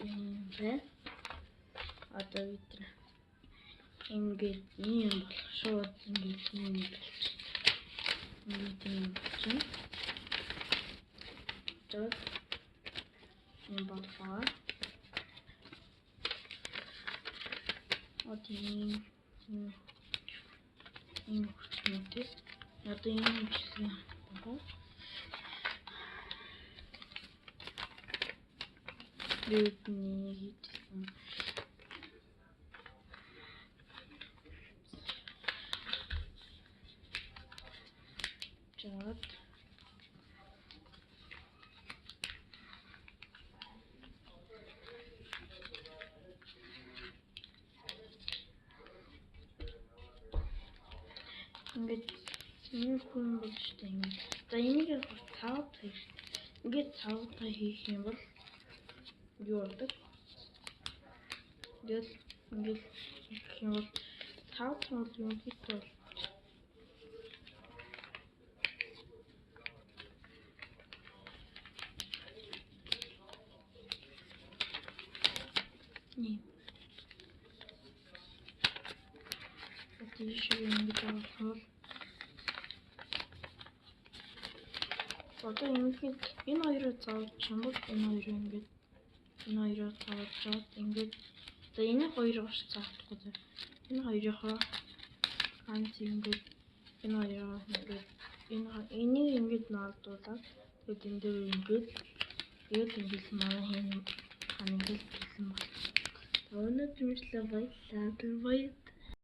Ингээд одоо бид ингээд ийм болох шууд ингээд ийм болчих. Тэгээд ийм болоо. Одоо ийм хүрчмэтэй. Одоо ийм бичлэг байна. Бидний хийсэн чад ингээд нэг хүн болж тань. За энийг тав хийх. Ингээд тав хийх юм бол юу болдог? Ингээд хийх юм бол тав бол юу хийх вэ? Nee. Die schön gedacht. Одоо ингээд энэ хоёроо заавал чамд энэ хоёроо ингээд энэ хоёроо заавал ингээд за энэ хоёроо бас заахгүй дээ. Энэ хоёроо ганц ингээд энэ хоёроо ингээд энийг ингээд наалдуулаад тэгээд энэ дээр ингээд манай хин ингээд хэлсэн байна. Өнөөдөр мэдлээ баярлалаа.